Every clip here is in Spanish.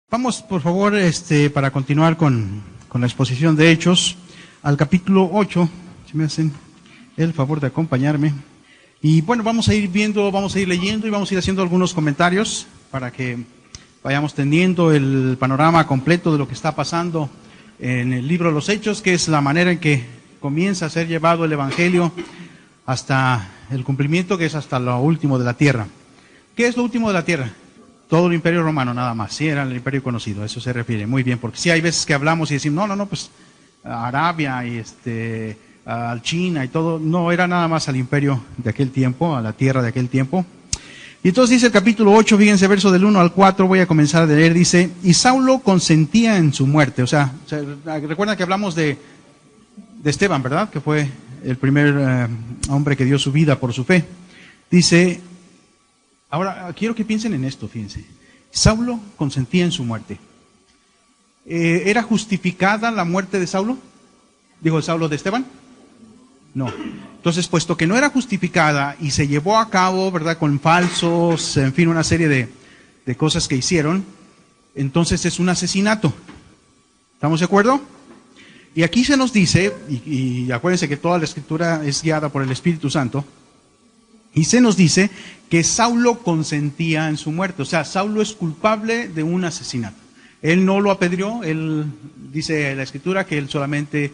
Vamos, por favor, para continuar con la exposición de Hechos, al capítulo 8, si me hacen el favor de acompañarme. Y bueno, vamos a ir viendo, vamos a ir leyendo y vamos a ir haciendo algunos comentarios para que vayamos teniendo el panorama completo de lo que está pasando en el libro de los Hechos, que es la manera en que comienza a ser llevado el Evangelio hasta el cumplimiento, que es hasta lo último de la tierra. ¿Qué es lo último de la tierra? Todo el Imperio Romano, nada más. Sí, era el imperio conocido, a eso se refiere. Muy bien, porque sí hay veces que hablamos y decimos, no, pues Arabia y al China y todo. No, era nada más al imperio de aquel tiempo, a la tierra de aquel tiempo. Y entonces dice el capítulo 8, fíjense, verso del 1 al 4, voy a comenzar a leer, dice, y Saulo consentía en su muerte. O sea recuerdan que hablamos de Esteban, ¿verdad? Que fue el primer hombre que dio su vida por su fe. Dice... Ahora, quiero que piensen en esto, fíjense. Saulo consentía en su muerte. ¿Era justificada la muerte de Saulo? ¿Digo Saulo de Esteban? No. Entonces, puesto que no era justificada y se llevó a cabo, ¿verdad?, con falsos, en fin, una serie de cosas que hicieron, entonces es un asesinato. ¿Estamos de acuerdo? Y aquí se nos dice, y acuérdense que toda la Escritura es guiada por el Espíritu Santo, y se nos dice que Saulo consentía en su muerte. O sea, Saulo es culpable de un asesinato. Él no lo apedreó, él dice la Escritura que él solamente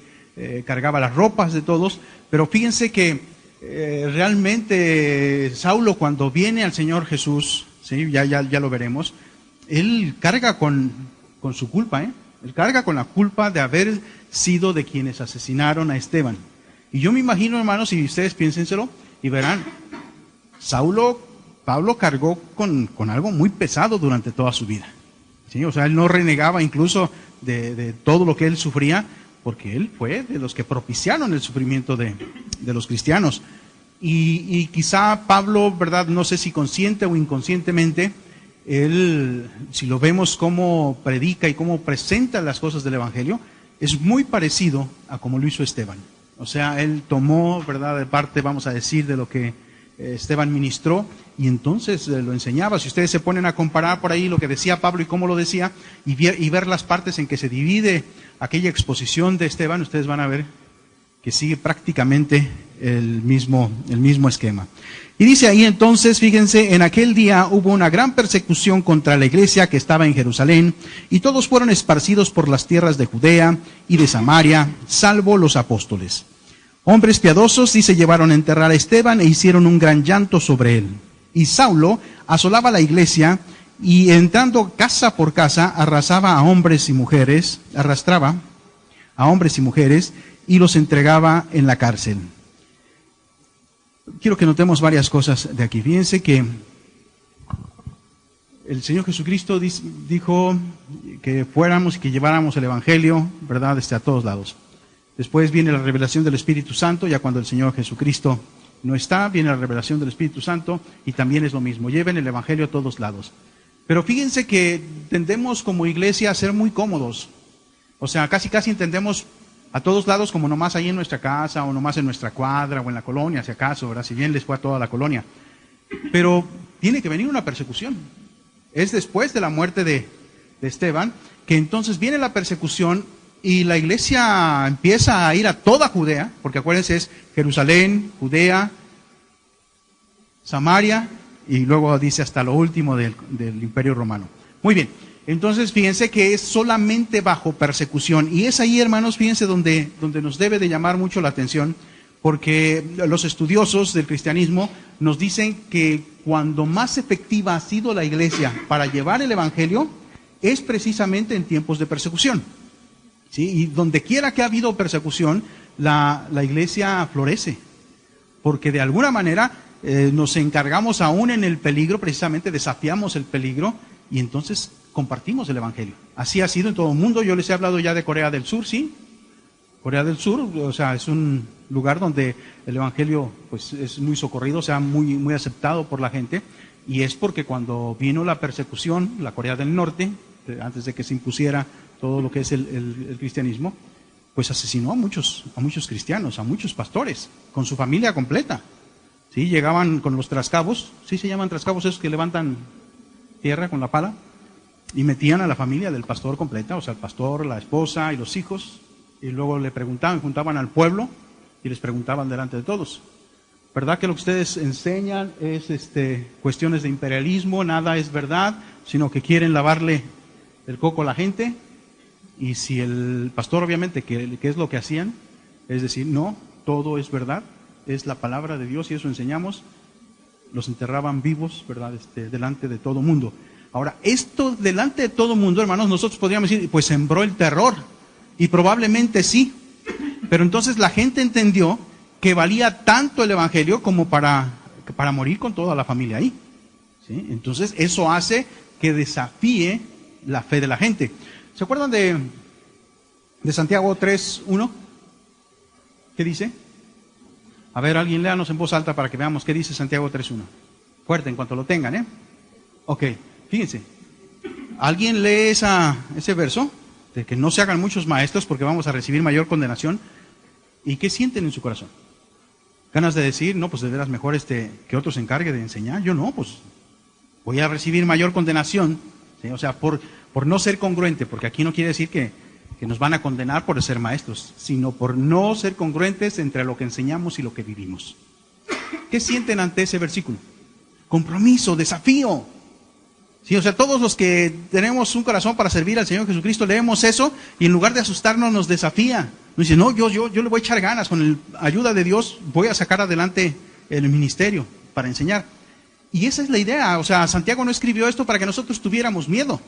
cargaba las ropas de todos. Pero fíjense que realmente Saulo, cuando viene al Señor Jesús, ¿sí? ya lo veremos, él carga con su culpa, Él carga con la culpa de haber sido de quienes asesinaron a Esteban. Y yo me imagino, hermanos, y ustedes piénsenselo y verán, Pablo cargó con algo muy pesado durante toda su vida. ¿Sí? O sea, él no renegaba incluso de todo lo que él sufría, porque él fue de los que propiciaron el sufrimiento de los cristianos. Y quizá Pablo, ¿verdad? No sé si consciente o inconscientemente, él, si lo vemos cómo predica y cómo presenta las cosas del Evangelio, es muy parecido a como lo hizo Esteban. O sea, él tomó, ¿verdad?, de parte, vamos a decir, de lo que Esteban ministró, y entonces lo enseñaba. Si ustedes se ponen a comparar por ahí lo que decía Pablo y cómo lo decía, y ver las partes en que se divide aquella exposición de Esteban, ustedes van a ver que sigue prácticamente el mismo esquema. Y dice ahí entonces, fíjense, en aquel día hubo una gran persecución contra la iglesia que estaba en Jerusalén, y todos fueron esparcidos por las tierras de Judea y de Samaria, salvo los apóstoles. Hombres piadosos, dice, llevaron a enterrar a Esteban e hicieron un gran llanto sobre él. Y Saulo asolaba la iglesia y entrando casa por casa arrastraba a hombres y mujeres y los entregaba en la cárcel. Quiero que notemos varias cosas de aquí. Fíjense que el Señor Jesucristo dijo que fuéramos y que lleváramos el Evangelio, ¿verdad?, a todos lados. Después viene la revelación del Espíritu Santo, ya cuando el Señor Jesucristo no está, viene la revelación del Espíritu Santo y también es lo mismo, lleven el Evangelio a todos lados. Pero fíjense que tendemos como iglesia a ser muy cómodos, o sea, casi entendemos a todos lados como nomás ahí en nuestra casa o nomás en nuestra cuadra o en la colonia, si acaso, ¿verdad?, si bien les fue a toda la colonia. Pero tiene que venir una persecución. Es después de la muerte de Esteban que entonces viene la persecución. Y la iglesia empieza a ir a toda Judea, porque acuérdense, es Jerusalén, Judea, Samaria, y luego dice hasta lo último del Imperio Romano. Muy bien, entonces fíjense que es solamente bajo persecución. Y es ahí, hermanos, fíjense donde nos debe de llamar mucho la atención, porque los estudiosos del cristianismo nos dicen que cuando más efectiva ha sido la iglesia para llevar el Evangelio, es precisamente en tiempos de persecución. ¿Sí? Y donde quiera que ha habido persecución, la iglesia florece, porque de alguna manera nos encargamos aún en el peligro, precisamente desafiamos el peligro y entonces compartimos el Evangelio. Así ha sido en todo el mundo. Yo les he hablado ya de Corea del Sur, ¿sí? Corea del Sur, o sea, es un lugar donde el Evangelio pues es muy socorrido, o sea, muy aceptado por la gente, y es porque cuando vino la persecución, la Corea del Norte, antes de que se impusiera todo lo que es el cristianismo, pues asesinó a muchos cristianos, a muchos pastores, con su familia completa. ¿Sí? Llegaban con los trascabos, ¿sí se llaman trascabos esos que levantan tierra con la pala? Y metían a la familia del pastor completa, o sea, el pastor, la esposa y los hijos, y luego le preguntaban, juntaban al pueblo y les preguntaban delante de todos: ¿verdad que lo que ustedes enseñan es cuestiones de imperialismo? Nada es verdad, sino que quieren lavarle el coco a la gente. Y si el pastor, obviamente, ¿qué es lo que hacían? Es decir, no, todo es verdad, es la palabra de Dios y eso enseñamos. Los enterraban vivos, ¿verdad? Delante de todo mundo. Ahora, esto delante de todo mundo, hermanos, nosotros podríamos decir, pues sembró el terror. Y probablemente sí. Pero entonces la gente entendió que valía tanto el evangelio como para morir con toda la familia ahí. ¿Sí? Entonces eso hace que desafíe la fe de la gente. ¿Se acuerdan de Santiago 3:1? ¿Qué dice? A ver, alguien léanos en voz alta para que veamos qué dice Santiago 3:1. Fuerte, en cuanto lo tengan, ¿eh? Ok, fíjense. ¿Alguien lee ese verso? De que no se hagan muchos maestros porque vamos a recibir mayor condenación. ¿Y qué sienten en su corazón? ¿Ganas de decir, no, pues de veras mejor que otro se encargue de enseñar? Yo no, pues voy a recibir mayor condenación. ¿Sí? O sea, por no ser congruente, porque aquí no quiere decir que nos van a condenar por ser maestros, sino por no ser congruentes entre lo que enseñamos y lo que vivimos. ¿Qué sienten ante ese versículo? Compromiso, desafío. Sí, o sea, todos los que tenemos un corazón para servir al Señor Jesucristo leemos eso y en lugar de asustarnos nos desafía. Nos dice, no, yo le voy a echar ganas, con la ayuda de Dios voy a sacar adelante el ministerio para enseñar. Y esa es la idea, o sea, Santiago no escribió esto para que nosotros tuviéramos miedo,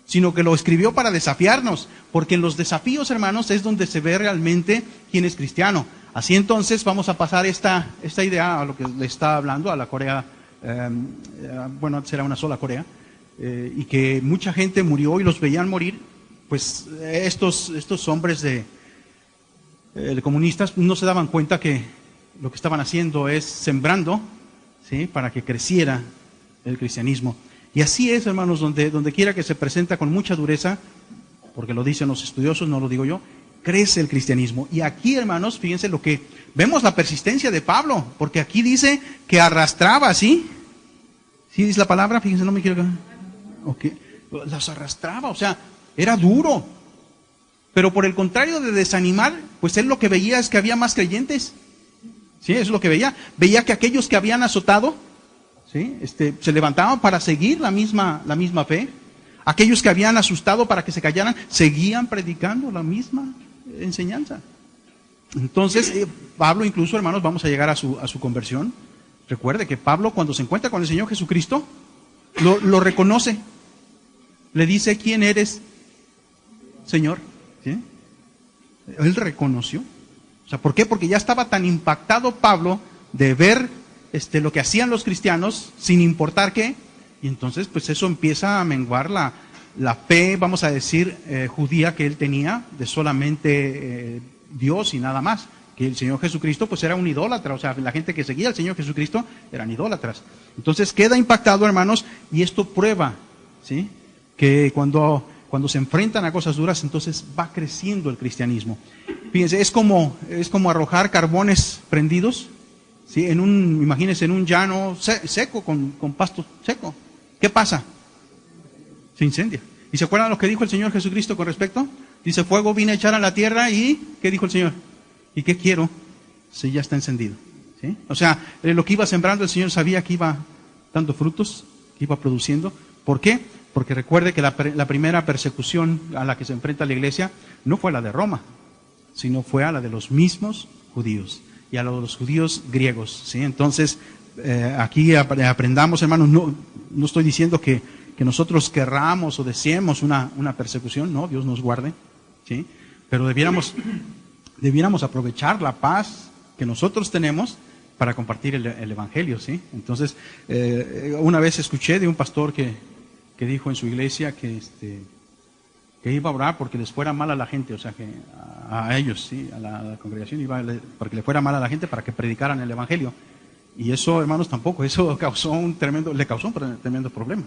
sino que lo escribió para desafiarnos, porque en los desafíos, hermanos, es donde se ve realmente quién es cristiano. Así entonces vamos a pasar esta idea a lo que le está hablando, a la Corea, bueno, antes era una sola Corea, y que mucha gente murió y los veían morir. Pues estos hombres de comunistas no se daban cuenta que lo que estaban haciendo es sembrando, ¿sí?, para que creciera el cristianismo. Y así es, hermanos, donde quiera que se presenta con mucha dureza, porque lo dicen los estudiosos, no lo digo yo, crece el cristianismo. Y aquí, hermanos, fíjense lo que vemos, la persistencia de Pablo, porque aquí dice que arrastraba, ¿sí? ¿Sí dice la palabra? Fíjense, no me quiero... Okay. Las arrastraba, o sea, era duro. Pero por el contrario de desanimar, pues él lo que veía es que había más creyentes. Sí, eso es lo que veía. Veía que aquellos que habían azotado, ¿sí?, se levantaban para seguir la misma fe. Aquellos que habían asustado para que se callaran, seguían predicando la misma enseñanza. Entonces, Pablo incluso, hermanos, vamos a llegar a su conversión. Recuerde que Pablo, cuando se encuentra con el Señor Jesucristo, lo reconoce. Le dice, ¿quién eres, Señor? ¿Sí? Él reconoció. O sea, ¿por qué? Porque ya estaba tan impactado Pablo de ver lo que hacían los cristianos, sin importar qué, y entonces pues eso empieza a menguar la fe, vamos a decir, judía que él tenía, de solamente Dios y nada más, que el Señor Jesucristo pues era un idólatra, o sea, la gente que seguía al Señor Jesucristo eran idólatras. Entonces queda impactado, hermanos, y esto prueba, ¿sí?, que cuando se enfrentan a cosas duras, entonces va creciendo el cristianismo. Fíjense, es como arrojar carbones prendidos, ¿sí?, imagínense, en un llano seco, con pasto seco. ¿Qué pasa? Se incendia. ¿Y se acuerdan lo que dijo el Señor Jesucristo con respecto? Dice, fuego vine a echar a la tierra y, ¿qué dijo el Señor? ¿Y qué quiero? Si ya está encendido. ¿Sí? O sea, lo que iba sembrando el Señor sabía que iba dando frutos, que iba produciendo. ¿Por qué? Porque recuerde que la primera persecución a la que se enfrenta la iglesia no fue la de Roma, sino fue a la de los mismos judíos y a los judíos griegos, ¿sí? Entonces, aquí aprendamos, hermanos, no estoy diciendo que nosotros querramos o deseemos una persecución, no, Dios nos guarde, ¿sí? Pero debiéramos aprovechar la paz que nosotros tenemos para compartir el evangelio, ¿sí? Entonces, una vez escuché de un pastor que dijo en su iglesia que iba a orar porque les fuera mal a la gente, o sea, que a ellos, ¿sí?, a la congregación, para que le fuera mal a la gente para que predicaran el evangelio. Y eso, hermanos, tampoco, eso le causó un tremendo problema.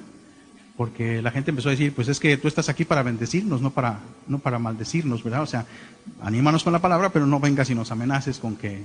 Porque la gente empezó a decir, pues es que tú estás aquí para bendecirnos, no para maldecirnos, ¿verdad? O sea, anímanos con la palabra, pero no vengas y nos amenaces con que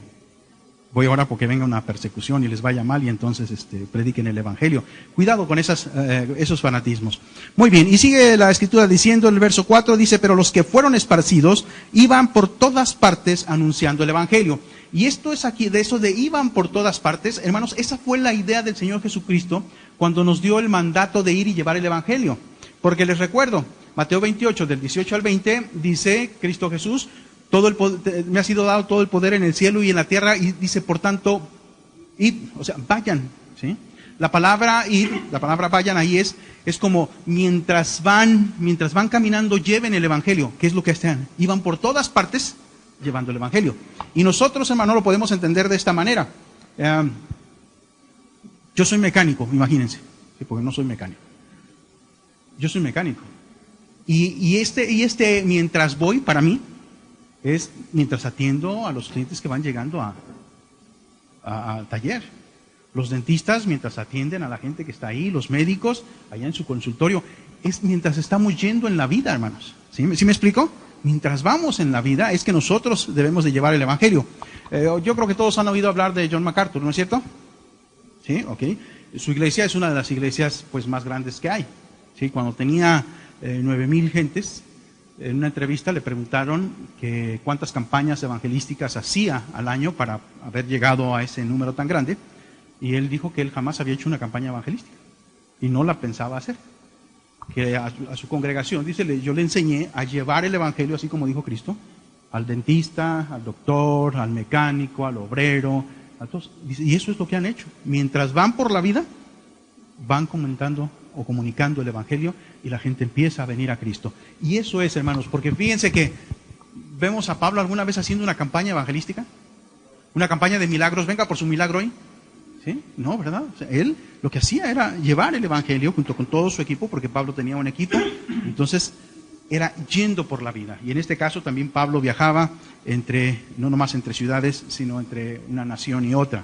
voy ahora porque venga una persecución y les vaya mal y entonces prediquen el evangelio. Cuidado con esos fanatismos. Muy bien, y sigue la escritura diciendo, el verso 4 dice, pero los que fueron esparcidos iban por todas partes anunciando el evangelio. Y esto es aquí, de eso de iban por todas partes, hermanos, esa fue la idea del Señor Jesucristo cuando nos dio el mandato de ir y llevar el evangelio. Porque les recuerdo, Mateo 28, del 18 al 20, dice Cristo Jesús, me ha sido dado todo el poder en el cielo y en la tierra, y dice, por tanto, id, o sea, vayan, ¿sí? La palabra ir, la palabra vayan ahí es como mientras van caminando, lleven el evangelio. ¿Qué es lo que hacían? Iban por todas partes llevando el evangelio. Y nosotros, hermano, lo podemos entender de esta manera. Yo soy mecánico, imagínense, ¿sí? Porque no soy mecánico. Yo soy mecánico. Y mientras voy, para mí, es mientras atiendo a los clientes que van llegando al taller. Los dentistas mientras atienden a la gente que está ahí, los médicos allá en su consultorio. Es mientras estamos yendo en la vida, hermanos. ¿Sí me explico? Mientras vamos en la vida es que nosotros debemos de llevar el evangelio. Yo creo que todos han oído hablar de John MacArthur, ¿no es cierto? Sí, ok. Su iglesia es una de las iglesias pues más grandes que hay. ¿Sí? Cuando tenía 9,000 gentes, en una entrevista le preguntaron que cuántas campañas evangelísticas hacía al año para haber llegado a ese número tan grande, y él dijo que él jamás había hecho una campaña evangelística y no la pensaba hacer. Que a su congregación, dice, yo le enseñé a llevar el evangelio, así como dijo Cristo, al dentista, al doctor, al mecánico, al obrero, a todos. Dice, y eso es lo que han hecho. Mientras van por la vida, van comentando o comunicando el evangelio y la gente empieza a venir a Cristo. Y eso es, hermanos, porque fíjense que vemos a Pablo alguna vez haciendo una campaña evangelística, una campaña de milagros, venga por su milagro hoy. ¿Sí? No, ¿verdad? O sea, él lo que hacía era llevar el evangelio junto con todo su equipo, porque Pablo tenía un equipo, entonces era yendo por la vida. Y en este caso también Pablo viajaba no nomás entre ciudades, sino entre una nación y otra.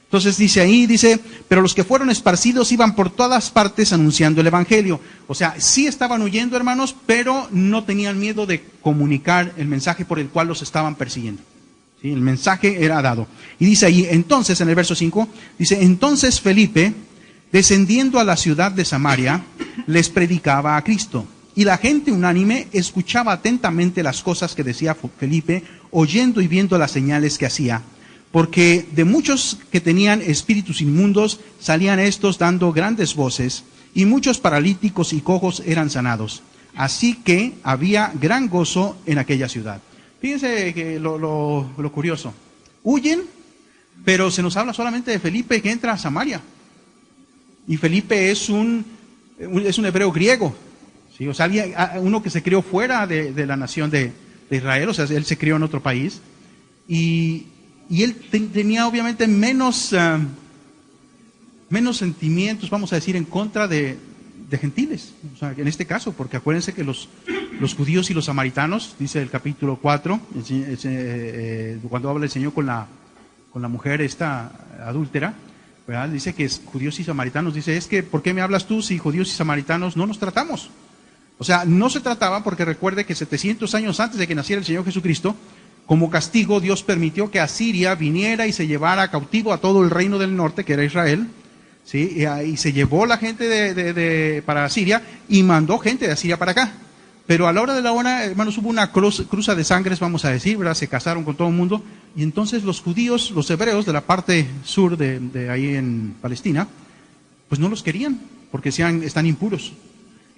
Entonces dice, pero los que fueron esparcidos iban por todas partes anunciando el evangelio. O sea, sí estaban huyendo, hermanos, pero no tenían miedo de comunicar el mensaje por el cual los estaban persiguiendo. ¿Sí? El mensaje era dado. Y dice ahí, entonces, en el verso 5, dice, entonces Felipe, descendiendo a la ciudad de Samaria, les predicaba a Cristo. Y la gente unánime escuchaba atentamente las cosas que decía Felipe, oyendo y viendo las señales que hacía. Porque de muchos que tenían espíritus inmundos, salían estos dando grandes voces, y muchos paralíticos y cojos eran sanados. Así que había gran gozo en aquella ciudad. Fíjense que lo curioso. Huyen, pero se nos habla solamente de Felipe que entra a Samaria. Y Felipe es un hebreo griego. ¿Sí? O sea, uno que se crió fuera de la nación de Israel. O sea, él se crió en otro país. Y él tenía obviamente menos sentimientos, vamos a decir, en contra de gentiles. O sea, en este caso, porque acuérdense que los judíos y los samaritanos, dice el capítulo 4, cuando habla el Señor con la mujer esta adúltera, ¿verdad? Dice que es judíos y samaritanos, dice, es que ¿por qué me hablas tú si judíos y samaritanos no nos tratamos? O sea, no se trataba porque recuerde que 700 años antes de que naciera el Señor Jesucristo, como castigo Dios permitió que Asiria viniera y se llevara cautivo a todo el reino del norte, que era Israel, ¿sí? Y se llevó la gente para Asiria y mandó gente de Asiria para acá. Pero a la hora de la hora, hermanos, hubo una cruza de sangres, vamos a decir, ¿verdad? Se casaron con todo el mundo. Y entonces los judíos, los hebreos de la parte sur de ahí en Palestina, pues no los querían, porque están impuros.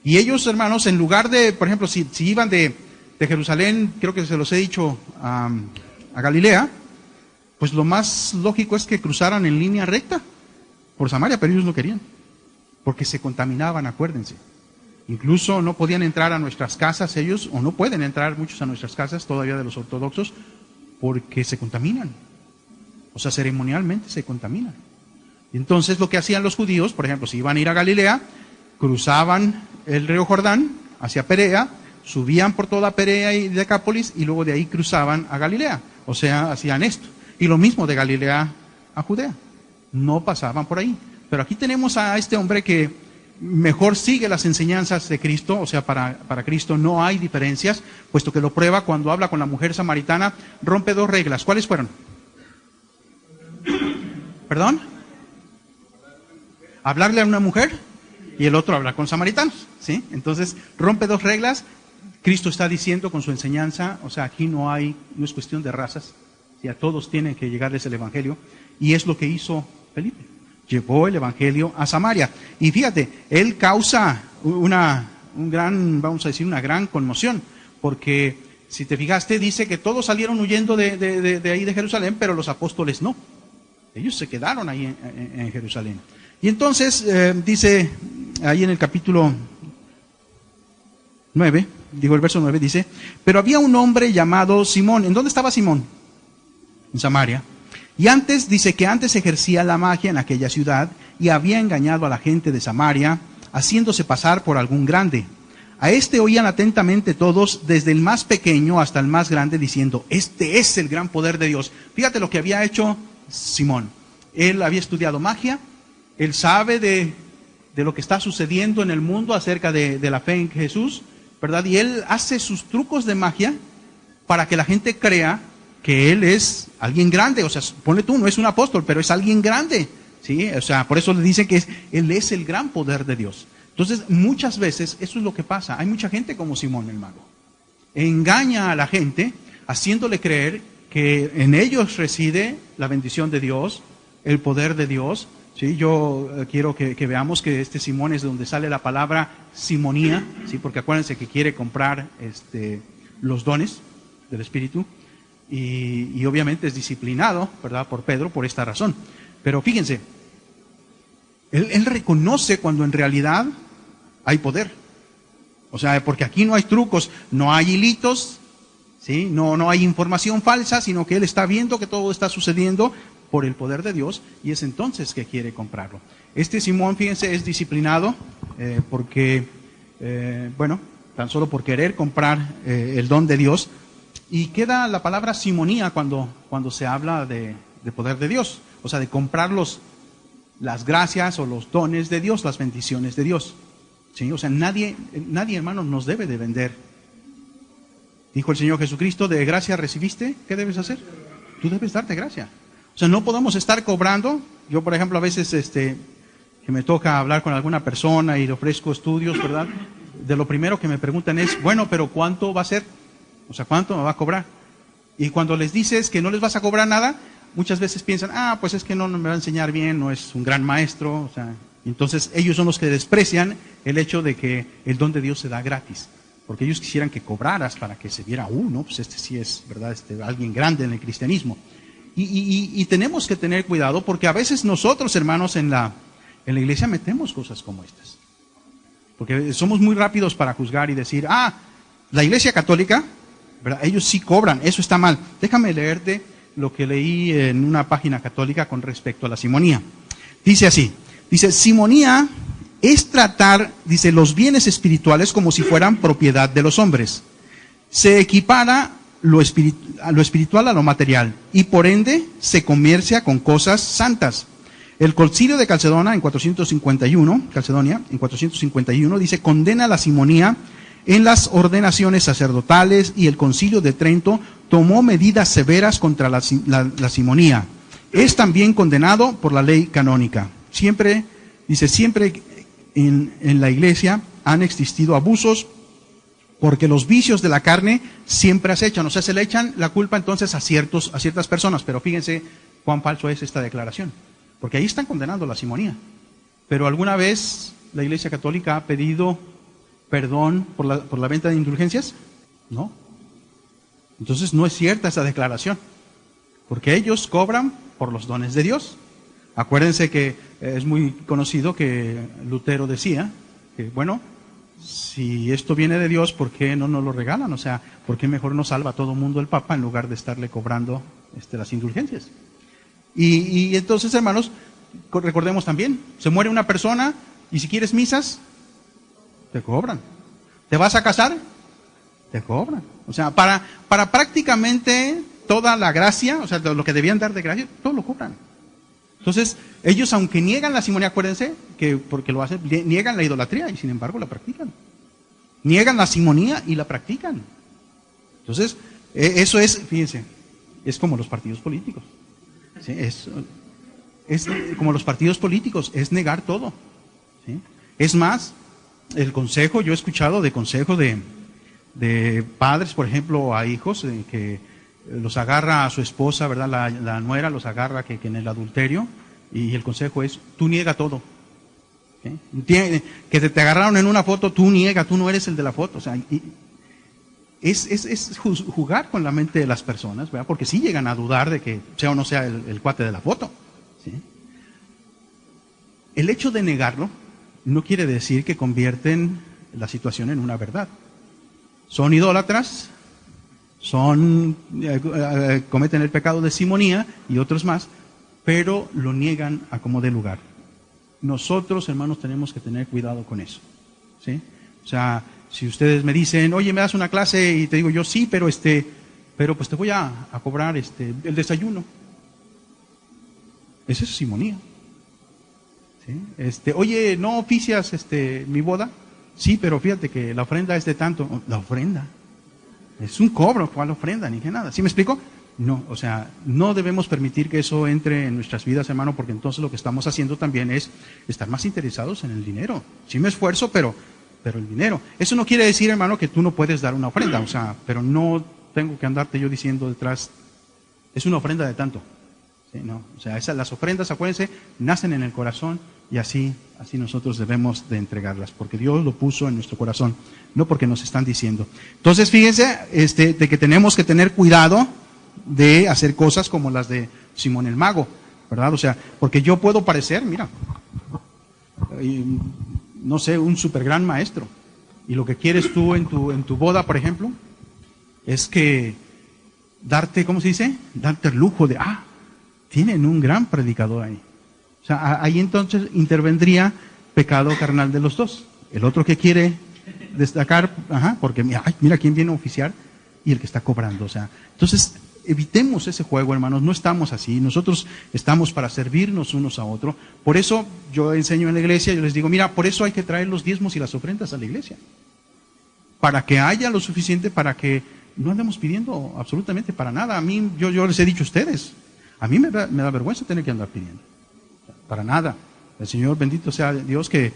Y ellos, hermanos, en lugar de, por ejemplo, si iban de Jerusalén, creo que se los he dicho, a Galilea, pues lo más lógico es que cruzaran en línea recta por Samaria, pero ellos no querían, porque se contaminaban, acuérdense. Incluso no podían entrar a nuestras casas ellos, o no pueden entrar muchos a nuestras casas todavía de los ortodoxos, porque se contaminan. O sea, ceremonialmente se contaminan. Y entonces lo que hacían los judíos, por ejemplo, si iban a ir a Galilea, cruzaban el río Jordán hacia Perea, subían por toda Perea y Decápolis, y luego de ahí cruzaban a Galilea. O sea, hacían esto. Y lo mismo de Galilea a Judea. No pasaban por ahí. Pero aquí tenemos a este hombre que mejor sigue las enseñanzas de Cristo, o sea, para Cristo no hay diferencias, puesto que lo prueba cuando habla con la mujer samaritana, rompe 2 reglas. ¿Cuáles fueron? ¿Perdón? Hablarle a una mujer y el otro hablar con samaritanos, ¿sí? Entonces, rompe dos reglas. Cristo está diciendo con su enseñanza, o sea, aquí no es cuestión de razas, ¿sí? A todos tienen que llegarles el evangelio, y es lo que hizo Felipe. Llevó el evangelio a Samaria. Y fíjate, él causa una gran conmoción, porque si te fijaste, dice que todos salieron huyendo de ahí de Jerusalén, pero los apóstoles no. Ellos se quedaron ahí en Jerusalén. Y entonces dice ahí en el capítulo 9, el verso 9 dice, pero había un hombre llamado Simón. ¿En dónde estaba Simón? En Samaria. Y dice que antes ejercía la magia en aquella ciudad y había engañado a la gente de Samaria, haciéndose pasar por algún grande. A este oían atentamente todos, desde el más pequeño hasta el más grande, diciendo, este es el gran poder de Dios. Fíjate lo que había hecho Simón. Él había estudiado magia, él sabe de lo que está sucediendo en el mundo acerca de la fe en Jesús, ¿verdad? Y él hace sus trucos de magia para que la gente crea que él es alguien grande. O sea, ponle tú, no es un apóstol, pero es alguien grande, ¿sí? O sea, por eso le dicen que él es el gran poder de Dios. Entonces, muchas veces eso es lo que pasa. Hay mucha gente como Simón el mago. Engaña a la gente haciéndole creer que en ellos reside la bendición de Dios, el poder de Dios. ¿Sí? Yo quiero que veamos que este Simón es de donde sale la palabra simonía, ¿sí? Porque acuérdense que quiere comprar los dones del Espíritu y obviamente es disciplinado, ¿verdad? Por Pedro por esta razón. Pero fíjense, él reconoce cuando en realidad hay poder. O sea, porque aquí no hay trucos, no hay hilitos, ¿sí? No hay información falsa, sino que él está viendo que todo está sucediendo por el poder de Dios, y es entonces que quiere comprarlo. Este Simón, fíjense, es disciplinado porque, tan solo por querer comprar el don de Dios, y queda la palabra simonía cuando se habla de poder de Dios, o sea, de comprar las gracias o los dones de Dios, las bendiciones de Dios. ¿Sí? O sea, nadie, hermanos, nos debe de vender. Dijo el Señor Jesucristo, de gracia recibiste, ¿qué debes hacer? Tú debes darte gracia. O sea, no podemos estar cobrando. Yo, por ejemplo, a veces que me toca hablar con alguna persona y le ofrezco estudios, ¿verdad? De lo primero que me preguntan es, bueno, pero ¿cuánto va a ser? O sea, ¿cuánto me va a cobrar? Y cuando les dices que no les vas a cobrar nada, muchas veces piensan, pues es que no me va a enseñar bien, no es un gran maestro. O sea, entonces ellos son los que desprecian el hecho de que el don de Dios se da gratis. Porque ellos quisieran que cobraras para que se viera, no, pues este sí es, ¿verdad? Alguien grande en el cristianismo. Y tenemos que tener cuidado porque a veces nosotros, hermanos, en la iglesia metemos cosas como estas. Porque somos muy rápidos para juzgar y decir, la iglesia católica, ¿verdad? Ellos sí cobran, eso está mal. Déjame leerte lo que leí en una página católica con respecto a la simonía. Dice así, simonía es tratar, los bienes espirituales como si fueran propiedad de los hombres. Se equipara lo espiritual a lo material y por ende se comercia con cosas santas. El Concilio de Calcedonia en 451 dice, condena la simonía en las ordenaciones sacerdotales, y el Concilio de Trento tomó medidas severas contra la simonía. Es también condenado por la ley canónica. Siempre en la iglesia han existido abusos, porque los vicios de la carne siempre acechan. O sea, se le echan la culpa entonces a ciertas personas. Pero fíjense cuán falso es esta declaración. Porque ahí están condenando la simonía. Pero ¿alguna vez la Iglesia Católica ha pedido perdón por la venta de indulgencias? No. Entonces no es cierta esa declaración. Porque ellos cobran por los dones de Dios. Acuérdense que es muy conocido que Lutero decía que, si esto viene de Dios, ¿por qué no nos lo regalan? O sea, ¿por qué mejor no salva a todo mundo el Papa en lugar de estarle cobrando las indulgencias? Y entonces, hermanos, recordemos también, se muere una persona y si quieres misas, te cobran. ¿Te vas a casar? Te cobran. O sea, para prácticamente toda la gracia, o sea, lo que debían dar de gracia, todo lo cobran. Entonces, ellos, aunque niegan la simonía, acuérdense que porque lo hacen, niegan la idolatría y sin embargo la practican. Niegan la simonía y la practican. Entonces, eso es, fíjense, es como los partidos políticos. ¿Sí? es como los partidos políticos, es negar todo, ¿sí? Es más, el consejo, yo he escuchado de consejo de padres, por ejemplo, a hijos, que los agarra a su esposa, ¿verdad? La nuera los agarra que en el adulterio, y el consejo es, tú niega todo. ¿Sí? Que te agarraron en una foto, tú niega, tú no eres el de la foto. O sea, es jugar con la mente de las personas, ¿verdad? Porque sí llegan a dudar de que sea o no sea el cuate de la foto. ¿Sí? El hecho de negarlo no quiere decir que convierten la situación en una verdad. Son idólatras, cometen el pecado de simonía y otros más, pero lo niegan a como dé lugar. Nosotros, hermanos, tenemos que tener cuidado con eso, ¿sí? O sea, si ustedes me dicen, oye, ¿me das una clase? Y te digo yo, sí, pero pues te voy a cobrar el desayuno. Eso es simonía. ¿Sí? Oye, ¿no oficias mi boda? Sí, pero fíjate que la ofrenda es de tanto. La ofrenda es un cobro. ¿Cuál ofrenda? Ni que nada. ¿Sí me explico? No, o sea, no debemos permitir que eso entre en nuestras vidas, hermano, porque entonces lo que estamos haciendo también es estar más interesados en el dinero. Sí me esfuerzo, pero el dinero. Eso no quiere decir, hermano, que tú no puedes dar una ofrenda, o sea, pero no tengo que andarte yo diciendo detrás, es una ofrenda de tanto. ¿Sí? No, o sea, las ofrendas, acuérdense, nacen en el corazón y así nosotros debemos de entregarlas, porque Dios lo puso en nuestro corazón, no porque nos están diciendo. Entonces, fíjense, de que tenemos que tener cuidado de hacer cosas como las de Simón el Mago, ¿verdad? O sea, porque yo puedo parecer, mira, no sé, un super gran maestro, y lo que quieres tú en tu boda, por ejemplo, es que darte, ¿cómo se dice? Darte el lujo de, tienen un gran predicador ahí. O sea, ahí entonces intervendría pecado carnal de los dos. El otro que quiere destacar, porque mira quién viene a oficiar, y el que está cobrando. O sea, entonces evitemos ese juego, hermanos. No estamos así. Nosotros estamos para servirnos unos a otros. Por eso yo enseño en la iglesia, yo les digo, mira, por eso hay que traer los diezmos y las ofrendas a la iglesia. Para que haya lo suficiente, para que no andemos pidiendo absolutamente para nada. A mí, yo les he dicho a ustedes, a mí me da vergüenza tener que andar pidiendo. Para nada. El Señor, bendito sea Dios, que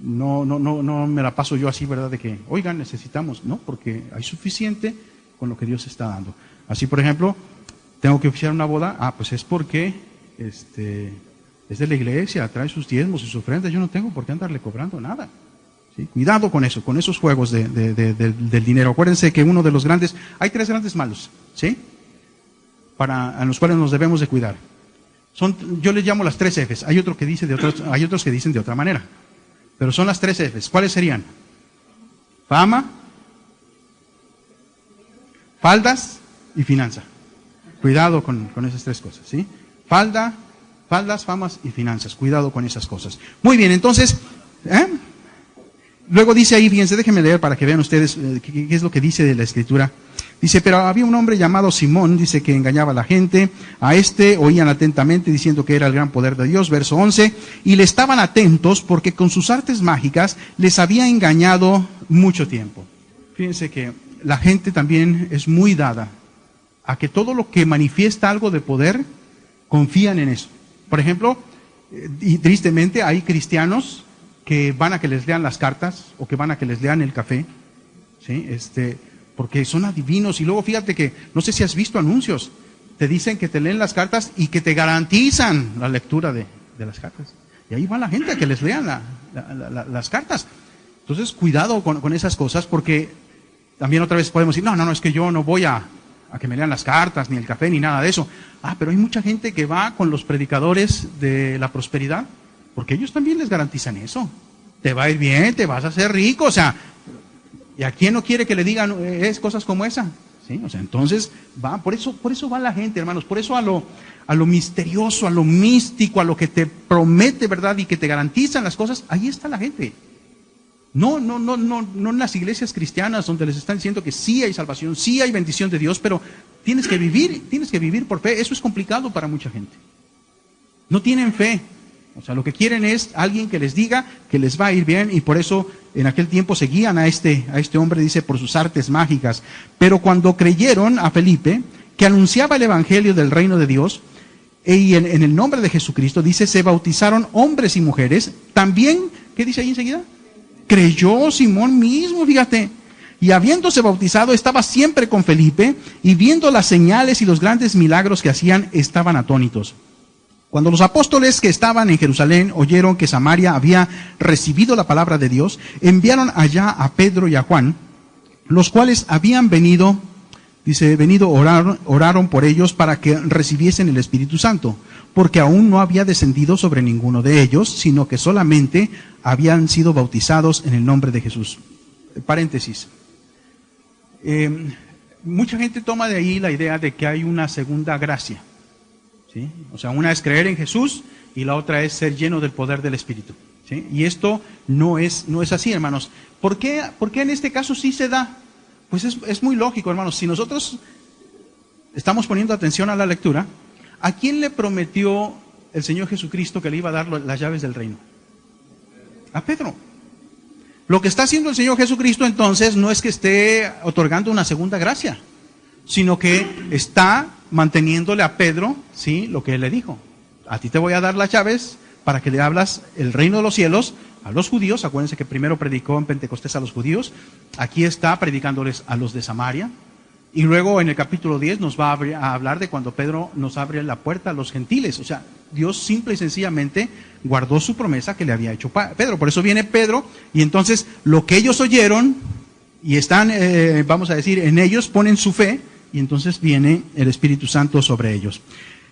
no me la paso yo así, ¿verdad? De que, oigan, necesitamos. No, porque hay suficiente con lo que Dios está dando. Así, por ejemplo, tengo que oficiar una boda. Pues es porque es de la iglesia, trae sus diezmos y sus ofrendas. Yo no tengo por qué andarle cobrando nada. ¿Sí? Cuidado con eso, con esos juegos del dinero. Acuérdense que uno de los grandes, hay 3 grandes malos, ¿sí? A los cuales nos debemos de cuidar. Yo les llamo las 3 Fs. Hay otros que dicen de otra manera. Pero son las 3 Fs. ¿Cuáles serían? Fama, faldas y finanza. Cuidado con esas 3 cosas, ¿sí? Faldas, famas y finanzas. Cuidado con esas cosas. Muy bien, entonces, luego dice ahí, fíjense, déjenme leer para que vean ustedes qué es lo que dice de la Escritura. Dice, pero había un hombre llamado Simón, dice que engañaba a la gente, oían atentamente diciendo que era el gran poder de Dios, verso 11, y le estaban atentos porque con sus artes mágicas les había engañado mucho tiempo. Fíjense que la gente también es muy dada a que todo lo que manifiesta algo de poder, confían en eso. Por ejemplo, y tristemente hay cristianos que van a que les lean las cartas o que van a que les lean el café, ¿sí? Porque son adivinos. Y luego fíjate que, no sé si has visto anuncios, te dicen que te leen las cartas y que te garantizan la lectura de las cartas. Y ahí va la gente a que les lean las cartas. Entonces, cuidado con esas cosas, porque también otra vez podemos decir, no, es que yo no voy a que me lean las cartas, ni el café, ni nada de eso. Pero hay mucha gente que va con los predicadores de la prosperidad, porque ellos también les garantizan eso. Te va a ir bien, te vas a hacer rico, o sea, ¿y a quién no quiere que le digan cosas como esa? ¿Sí? O sea, entonces, por eso va la gente, hermanos, por eso a lo misterioso, a lo místico, a lo que te promete, ¿verdad? Y que te garantizan las cosas, ahí está la gente. No en las iglesias cristianas donde les están diciendo que sí hay salvación, sí hay bendición de Dios, pero tienes que vivir por fe. Eso es complicado para mucha gente. No tienen fe. O sea, lo que quieren es alguien que les diga que les va a ir bien, y por eso en aquel tiempo seguían a este hombre, dice, por sus artes mágicas. Pero cuando creyeron a Felipe, que anunciaba el evangelio del reino de Dios, Y en el nombre de Jesucristo, dice, se bautizaron hombres y mujeres. También, ¿qué dice ahí enseguida? Creyó Simón mismo, fíjate. Y habiéndose bautizado, estaba siempre con Felipe, y viendo las señales y los grandes milagros que hacían, estaban atónitos. Cuando los apóstoles que estaban en Jerusalén oyeron que Samaria había recibido la palabra de Dios, enviaron allá a Pedro y a Juan, los cuales habían venido, oraron por ellos para que recibiesen el Espíritu Santo, porque aún no había descendido sobre ninguno de ellos, sino que solamente habían sido bautizados en el nombre de Jesús. Paréntesis. Mucha gente toma de ahí la idea de que hay una segunda gracia, ¿sí? O sea, una es creer en Jesús y la otra es ser lleno del poder del Espíritu, ¿sí? Y esto no es así, hermanos. ¿Por qué en este caso sí se da? Pues es muy lógico, hermanos. Si nosotros estamos poniendo atención a la lectura, ¿a quién le prometió el Señor Jesucristo que le iba a dar las llaves del reino? A Pedro. Lo que está haciendo el Señor Jesucristo entonces no es que esté otorgando una segunda gracia, sino que está manteniéndole a Pedro, ¿sí?, lo que él le dijo. A ti te voy a dar las llaves para que le hablas el reino de los cielos a los judíos. Acuérdense que primero predicó en Pentecostés a los judíos. Aquí está predicándoles a los de Samaria. Y luego en el capítulo 10 nos va a hablar de cuando Pedro nos abre la puerta a los gentiles. O sea, Dios simple y sencillamente guardó su promesa que le había hecho Pedro. Por eso viene Pedro y entonces lo que ellos oyeron y están, vamos a decir, en ellos ponen su fe y entonces viene el Espíritu Santo sobre ellos.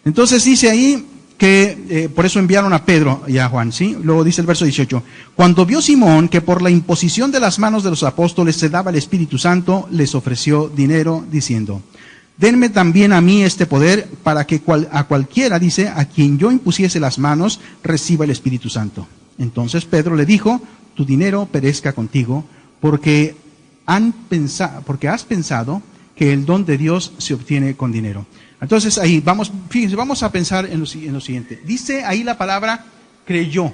Entonces dice ahí que por eso enviaron a Pedro y a Juan, ¿sí? Luego dice el verso 18, cuando vio Simón que por la imposición de las manos de los apóstoles se daba el Espíritu Santo, les ofreció dinero diciendo, denme también a mí este poder para que a cualquiera, dice, a quien yo impusiese las manos, reciba el Espíritu Santo. Entonces Pedro le dijo, tu dinero perezca contigo, porque has pensado que el don de Dios se obtiene con dinero. Entonces ahí, fíjense, vamos a pensar en lo siguiente. Dice ahí la palabra creyó.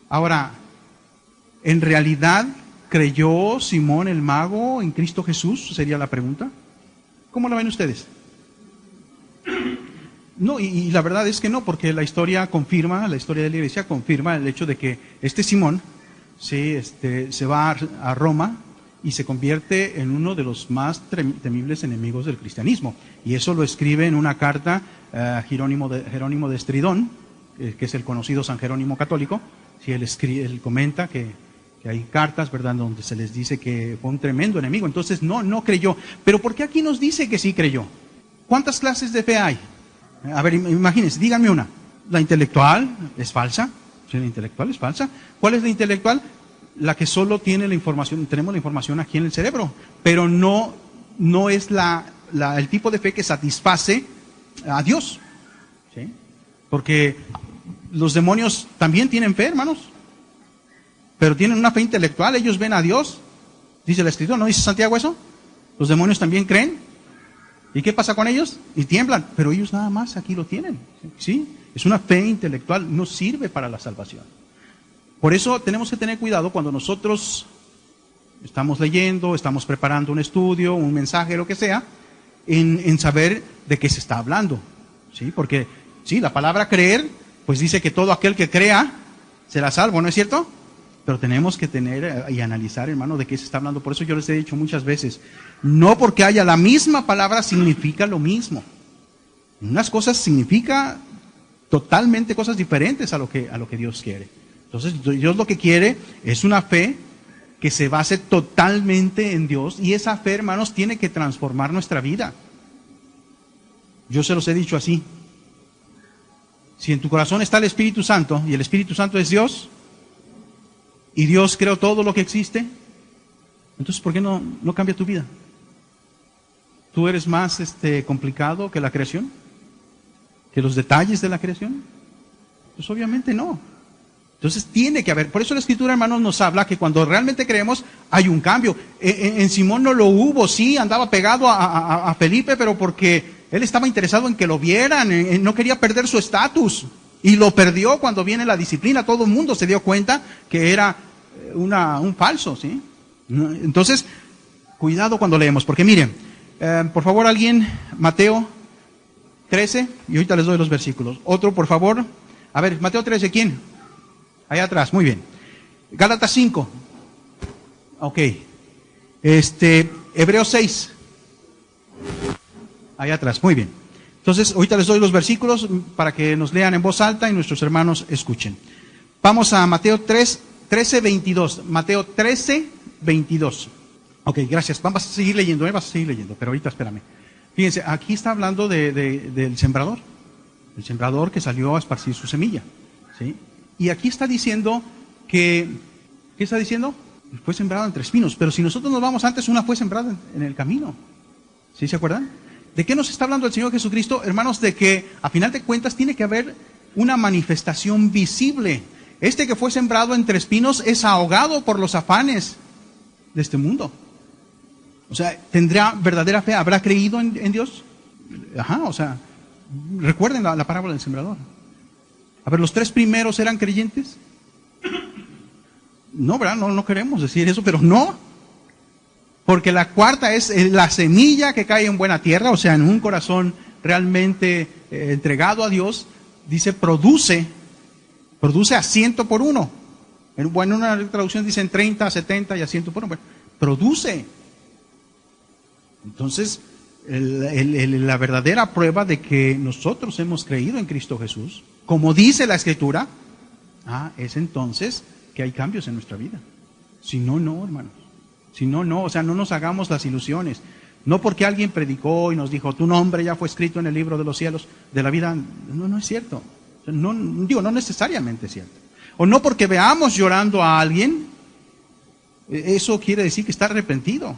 Ahora, ¿en realidad creyó Simón el mago en Cristo Jesús? Sería la pregunta. ¿Cómo la ven ustedes? No, y la verdad es que no, porque la historia de la iglesia confirma el hecho de que este Simón se va a Roma y se convierte en uno de los más temibles enemigos del cristianismo. Y eso lo escribe en una carta Jerónimo de Estridón, que es el conocido San Jerónimo católico. Sí, él comenta que hay cartas, ¿verdad?, donde se les dice que fue un tremendo enemigo. Entonces no creyó. Pero ¿por qué aquí nos dice que sí creyó? ¿Cuántas clases de fe hay? A ver, imagínense, díganme una. ¿La intelectual es falsa? ¿Sí, la intelectual es falsa? ¿Cuál es la intelectual? La que solo tiene la información, tenemos la información aquí en el cerebro, pero no es el tipo de fe que satisface a Dios, ¿sí? Porque los demonios también tienen fe, hermanos, pero tienen una fe intelectual, ellos ven a Dios, dice la Escritura, ¿no dice Santiago eso? Los demonios también creen, ¿y qué pasa con ellos? Y tiemblan, pero ellos nada más aquí lo tienen, ¿sí? Es una fe intelectual, no sirve para la salvación. Por eso tenemos que tener cuidado cuando nosotros estamos leyendo, estamos preparando un estudio, un mensaje, lo que sea, en saber de qué se está hablando, ¿sí? Porque, sí, la palabra creer, pues dice que todo aquel que crea será salvo, ¿no es cierto? Pero tenemos que tener y analizar, hermano, de qué se está hablando. Por eso yo les he dicho muchas veces, no porque haya la misma palabra significa lo mismo. Unas cosas significa totalmente cosas diferentes a lo que Dios quiere. Entonces Dios lo que quiere es una fe que se base totalmente en Dios, y esa fe, hermanos, tiene que transformar nuestra vida. Yo se los he dicho así. Si en tu corazón está el Espíritu Santo, y el Espíritu Santo es Dios, y Dios creó todo lo que existe, entonces ¿por qué no cambia tu vida? ¿Tú eres más complicado que la creación? ¿Que los detalles de la creación? Pues obviamente no. Entonces tiene que haber, por eso la Escritura, hermanos, nos habla que cuando realmente creemos hay un cambio. En Simón no lo hubo, sí, andaba pegado a Felipe, pero porque él estaba interesado en que lo vieran, no quería perder su estatus, y lo perdió cuando viene la disciplina. Todo el mundo se dio cuenta que era un falso, ¿sí? Entonces, cuidado cuando leemos, porque miren, por favor alguien, Mateo 13, y ahorita les doy los versículos. Otro, por favor. A ver, Mateo 13, ¿quién? Allá atrás, muy bien. Gálatas 5. Ok. Hebreos 6. Allá atrás, muy bien. Entonces, ahorita les doy los versículos para que nos lean en voz alta y nuestros hermanos escuchen. Vamos a Mateo 13, 22. Mateo 13, 22. Ok, gracias. Vamos a seguir leyendo, vas a seguir leyendo, pero ahorita espérame. Fíjense, aquí está hablando del sembrador. El sembrador que salió a esparcir su semilla. ¿Sí? Y aquí está diciendo que... ¿Qué está diciendo? Fue sembrado entre espinos. Pero si nosotros nos vamos antes, una fue sembrada en el camino. ¿Sí se acuerdan? ¿De qué nos está hablando el Señor Jesucristo? Hermanos, de que a final de cuentas tiene que haber una manifestación visible. Este que fue sembrado entre espinos es ahogado por los afanes de este mundo. O sea, ¿tendrá verdadera fe? ¿Habrá creído en Dios? Ajá, o sea, recuerden la parábola del sembrador. A ver, ¿los 3 primeros eran creyentes? No, ¿verdad? No queremos decir eso, pero no. Porque la cuarta es la semilla que cae en buena tierra, o sea, en un corazón realmente entregado a Dios. Dice, produce a 100 por 1. Bueno, una traducción dice en 30, 70 y a 100 por 1. Bueno, produce. Entonces, la verdadera prueba de que nosotros hemos creído en Cristo Jesús, como dice la Escritura, es entonces que hay cambios en nuestra vida. Si no, no, hermanos. Si no, no. O sea, no nos hagamos las ilusiones. No porque alguien predicó y nos dijo, tu nombre ya fue escrito en el libro de los cielos, de la vida. No es cierto. No necesariamente es cierto. O no porque veamos llorando a alguien, eso quiere decir que está arrepentido.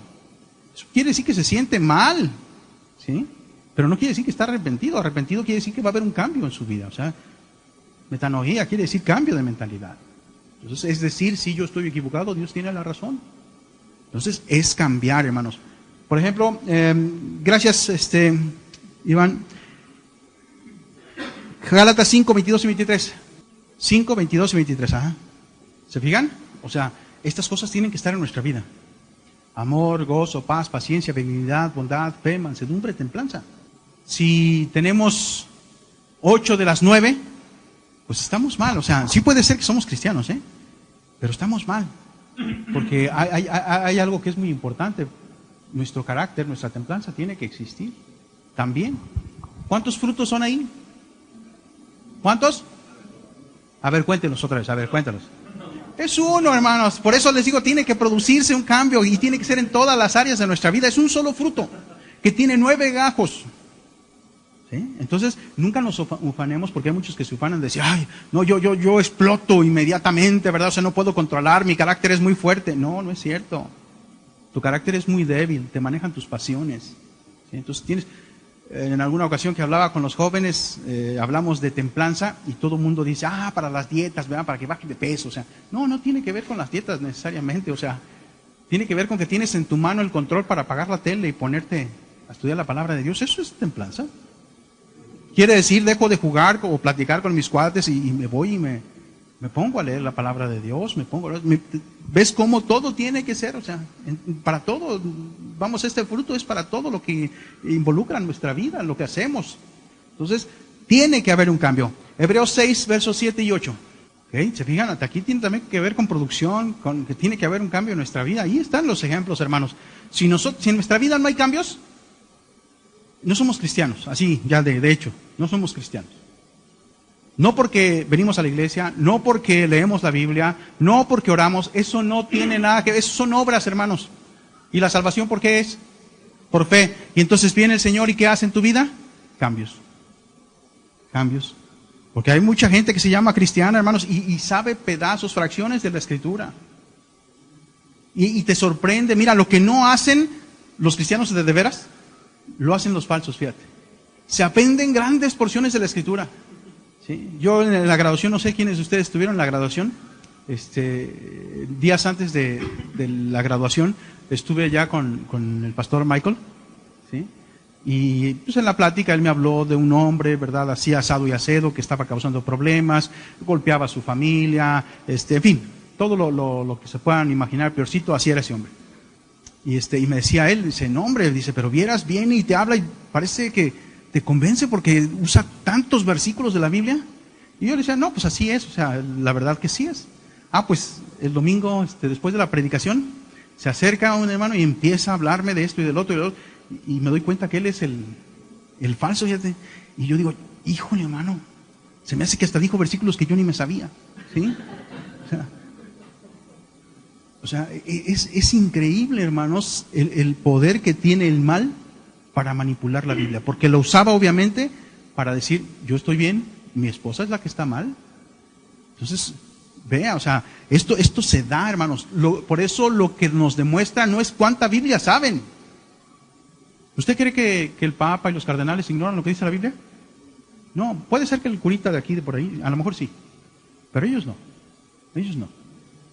Eso quiere decir que se siente mal, ¿sí? Pero no quiere decir que está arrepentido. Arrepentido quiere decir que va a haber un cambio en su vida. O sea, metanoía quiere decir cambio de mentalidad. Entonces, es decir, si yo estoy equivocado, Dios tiene la razón. Entonces, es cambiar, hermanos. Por ejemplo, gracias, Iván. Gálatas 5, 22 y 23. 5, 22 y 23, ajá. ¿Se fijan? O sea, estas cosas tienen que estar en nuestra vida. Amor, gozo, paz, paciencia, benignidad, bondad, fe, mansedumbre, templanza. Si tenemos 8 de las 9, pues estamos mal. O sea, sí puede ser que somos cristianos, pero estamos mal. Porque hay algo que es muy importante. Nuestro carácter, nuestra templanza tiene que existir también. ¿Cuántos frutos son ahí? ¿Cuántos? A ver, cuéntenos otra vez, cuéntanos. Es uno, hermanos. Por eso les digo, tiene que producirse un cambio y tiene que ser en todas las áreas de nuestra vida. Es un solo fruto que tiene 9 gajos. ¿Sí? Entonces, nunca nos ufanemos, porque hay muchos que se ufanan de decir, ay, no, yo exploto inmediatamente, ¿verdad? O sea, no puedo controlar, mi carácter es muy fuerte. No es cierto. Tu carácter es muy débil, te manejan tus pasiones. ¿Sí? Entonces, en alguna ocasión que hablaba con los jóvenes, hablamos de templanza y todo el mundo dice, para las dietas, ¿verdad? Para que baje de peso. O sea, no tiene que ver con las dietas necesariamente. O sea, tiene que ver con que tienes en tu mano el control para apagar la tele y ponerte a estudiar la palabra de Dios. Eso es templanza. Quiere decir, dejo de jugar o platicar con mis cuates y me voy y me pongo a leer la palabra de Dios, ¿ves cómo todo tiene que ser? O sea, para todo, vamos, este fruto es para todo lo que involucra nuestra vida, lo que hacemos. Entonces, tiene que haber un cambio. Hebreos 6, versos 7 y 8. ¿Okay? ¿Se fijan? Hasta aquí tiene también que ver con producción, con que tiene que haber un cambio en nuestra vida. Ahí están los ejemplos, hermanos. Si en nuestra vida no hay cambios, no somos cristianos, así ya de hecho, no somos cristianos. No porque venimos a la iglesia, no porque leemos la Biblia, no porque oramos, eso no tiene nada que ver, eso son obras, hermanos. ¿Y la salvación por qué es? Por fe. Y entonces viene el Señor y ¿qué hace en tu vida? Cambios. Porque hay mucha gente que se llama cristiana, hermanos, y sabe pedazos, fracciones de la Escritura. Y te sorprende, mira, lo que no hacen los cristianos de veras, lo hacen los falsos, fíjate. Se aprenden grandes porciones de la Escritura. ¿Sí? Yo en la graduación, no sé quiénes de ustedes estuvieron en la graduación, días antes de la graduación, estuve allá con el pastor Michael, ¿sí? Y pues en la plática él me habló de un hombre, ¿verdad? Así asado y acedo, que estaba causando problemas, golpeaba a su familia, en fin, todo lo que se puedan imaginar, peorcito, así era ese hombre. Y me decía él, dice, no hombre, dice, pero vieras, viene y te habla y parece que te convence porque usa tantos versículos de la Biblia. Y yo le decía, no, pues así es, o sea, la verdad que sí es. Pues el domingo, después de la predicación, se acerca a un hermano y empieza a hablarme de esto y del otro y del otro, y me doy cuenta que él es el falso, fíjate. Y yo digo, híjole, hermano, se me hace que hasta dijo versículos que yo ni me sabía, ¿sí? O sea, es increíble, hermanos, el poder que tiene el mal para manipular la Biblia, porque lo usaba obviamente para decir, yo estoy bien, mi esposa es la que está mal. Entonces, vea, o sea, esto se da, hermanos. Por eso lo que nos demuestra no es cuánta Biblia saben. ¿Usted cree que el Papa y los cardenales ignoran lo que dice la Biblia? No, puede ser que el curita de aquí, de por ahí, a lo mejor sí, pero ellos no. Ellos no.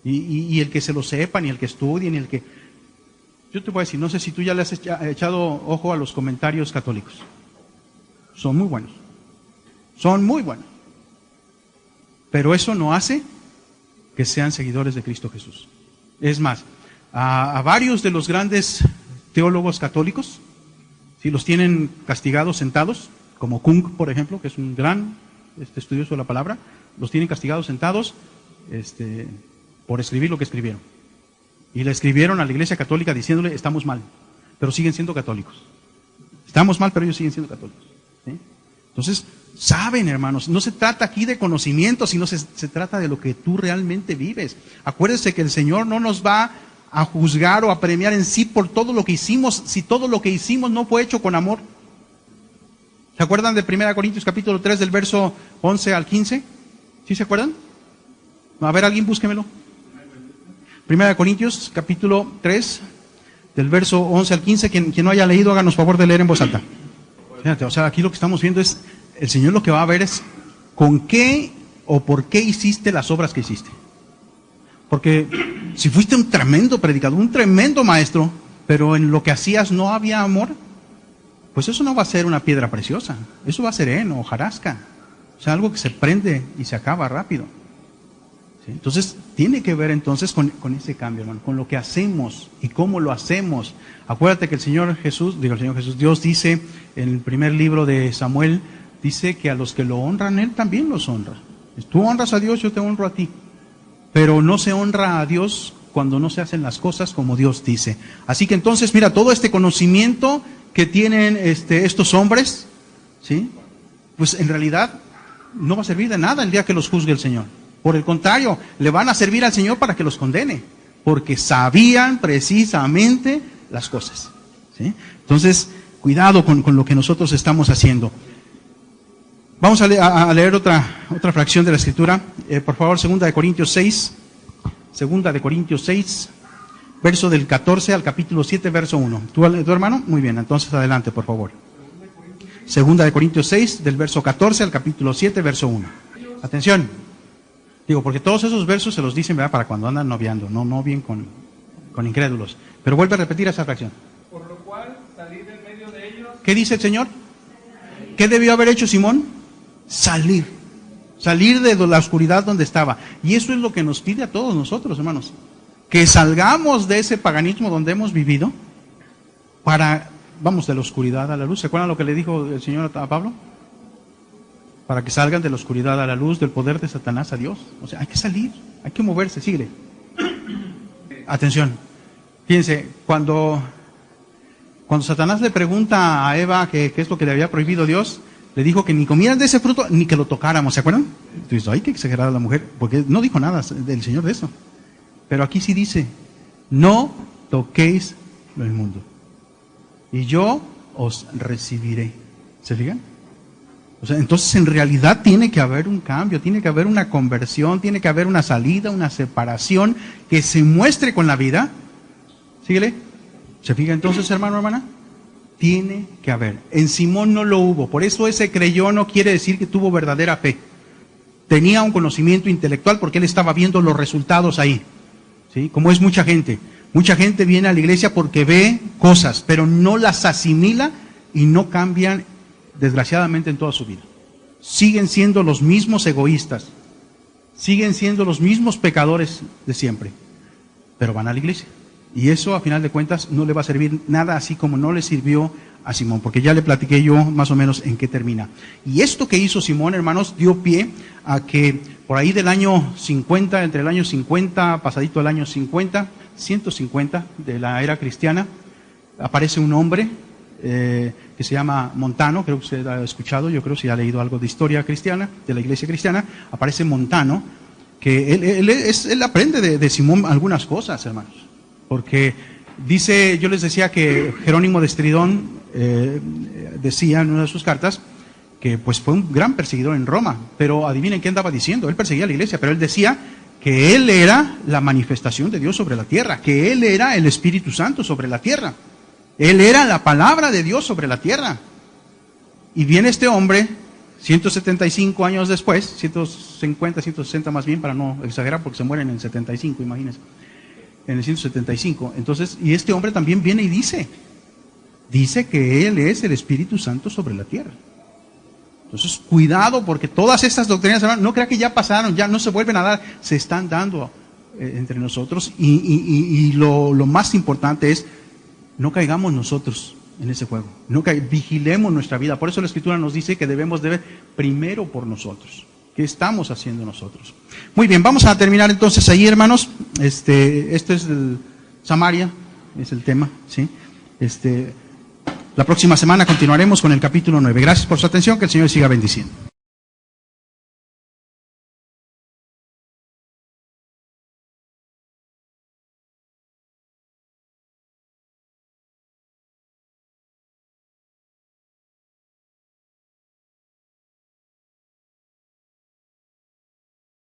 Y el que se lo sepan, y el que estudien, y el que... Yo te voy a decir, no sé si tú ya le has echado ojo a los comentarios católicos. Son muy buenos. Son muy buenos. Pero eso no hace que sean seguidores de Cristo Jesús. Es más, a varios de los grandes teólogos católicos, si los tienen castigados sentados, como Kung, por ejemplo, que es un gran estudioso de la palabra, los tienen castigados sentados por escribir lo que escribieron. Y le escribieron a la Iglesia Católica diciéndole, estamos mal, pero siguen siendo católicos. Estamos mal, pero ellos siguen siendo católicos. ¿Sí? Entonces, saben, hermanos, no se trata aquí de conocimiento, sino se trata de lo que tú realmente vives. Acuérdense que el Señor no nos va a juzgar o a premiar en sí por todo lo que hicimos, si todo lo que hicimos no fue hecho con amor. ¿Se acuerdan de 1 Corintios capítulo 3 del verso 11 al 15? ¿Sí se acuerdan? A ver, alguien búsquemelo. 1 Corintios capítulo 3 del verso 11 al 15. Quien no haya leído, háganos favor de leer en voz alta. Fíjate, o sea, aquí lo que estamos viendo es, el Señor lo que va a ver es con qué o por qué hiciste las obras que hiciste. Porque si fuiste un tremendo predicador, un tremendo maestro, pero en lo que hacías no había amor, pues eso no va a ser una piedra preciosa, eso va a ser heno, hojarasca, o sea, algo que se prende y se acaba rápido. ¿Sí? Entonces, tiene que ver entonces con ese cambio, hermano, con lo que hacemos y cómo lo hacemos. Acuérdate que el Señor Jesús, Dios dice en el primer libro de Samuel, dice que a los que lo honran, Él también los honra. Tú honras a Dios, yo te honro a ti. Pero no se honra a Dios cuando no se hacen las cosas como Dios dice. Así que entonces, mira, todo este conocimiento que tienen estos hombres, ¿sí? Pues en realidad no va a servir de nada el día que los juzgue el Señor. Por el contrario, le van a servir al Señor para que los condene, porque sabían precisamente las cosas, ¿sí? Entonces, cuidado con lo que nosotros estamos haciendo. Vamos a leer otra fracción de la Escritura. Por favor, 2 Corintios 6, verso del 14 al capítulo 7, verso 1. ¿Tu hermano? Muy bien, entonces adelante, por favor. 2 Corintios 6, del verso 14 al capítulo 7, verso 1. Atención. Digo, porque todos esos versos se los dicen, ¿verdad?, para cuando andan noviando, no bien con incrédulos. Pero vuelve a repetir esa fracción. Por lo cual, salid del medio de ellos. ¿Qué dice el Señor? ¿Qué debió haber hecho Simón? Salir de la oscuridad donde estaba. Y eso es lo que nos pide a todos nosotros, hermanos, que salgamos de ese paganismo donde hemos vivido vamos de la oscuridad a la luz. ¿Se acuerdan lo que le dijo el Señor a Pablo? Para que salgan de la oscuridad a la luz, del poder de Satanás a Dios. O sea, hay que salir, hay que moverse, síguele. Atención, fíjense, cuando Satanás le pregunta a Eva qué es lo que le había prohibido Dios, le dijo que ni comieran de ese fruto, ni que lo tocáramos, ¿se acuerdan? Entonces, hay que exagerar a la mujer, porque no dijo nada del Señor de eso. Pero aquí sí dice, no toquéis lo inmundo, y yo os recibiré. ¿Se fijan? O sea, entonces en realidad tiene que haber un cambio, tiene que haber una conversión, tiene que haber una salida, una separación que se muestre con la vida. Síguele. ¿Se fija entonces, hermano, hermana? Tiene que haber. En Simón no lo hubo, por eso ese creyó no quiere decir que tuvo verdadera fe. Tenía un conocimiento intelectual porque él estaba viendo los resultados ahí. ¿Sí? Como es mucha gente. Mucha gente viene a la iglesia porque ve cosas, pero no las asimila y no cambian, desgraciadamente, en toda su vida. Siguen siendo los mismos egoístas, siguen siendo los mismos pecadores de siempre, pero van a la iglesia. Y eso, a final de cuentas, no le va a servir nada, así como no le sirvió a Simón, porque ya le platiqué yo más o menos en qué termina. Y esto que hizo Simón, hermanos, dio pie a que por ahí del año 50, entre el año 50, pasadito el año 50, 150 de la era cristiana, aparece un hombre que se llama Montano, creo que usted ha escuchado, yo creo si ha leído algo de historia cristiana, de la iglesia cristiana, aparece Montano, que él aprende de Simón algunas cosas, hermanos, porque dice, yo les decía que Jerónimo de Estridón decía en una de sus cartas que pues fue un gran perseguidor en Roma, pero adivinen qué andaba diciendo, él perseguía a la iglesia, pero él decía que él era la manifestación de Dios sobre la tierra, que él era el Espíritu Santo sobre la tierra, él era la palabra de Dios sobre la tierra. Y viene este hombre 175 años después, 150, 160 más bien, para no exagerar, porque se mueren en 75, imagínense, en el 175. Entonces, y este hombre también viene y dice que él es el Espíritu Santo sobre la tierra. Entonces, cuidado, porque todas estas doctrinas, hermano, no crea que ya pasaron, ya no se vuelven a dar, se están dando entre nosotros. Y lo más importante es, no caigamos nosotros en ese juego, vigilemos nuestra vida. Por eso la Escritura nos dice que debemos de ver primero por nosotros. ¿Qué estamos haciendo nosotros? Muy bien, vamos a terminar entonces ahí, hermanos. Este es el Samaria, es el tema, ¿sí? La próxima semana continuaremos con el capítulo 9. Gracias por su atención, que el Señor siga bendiciendo.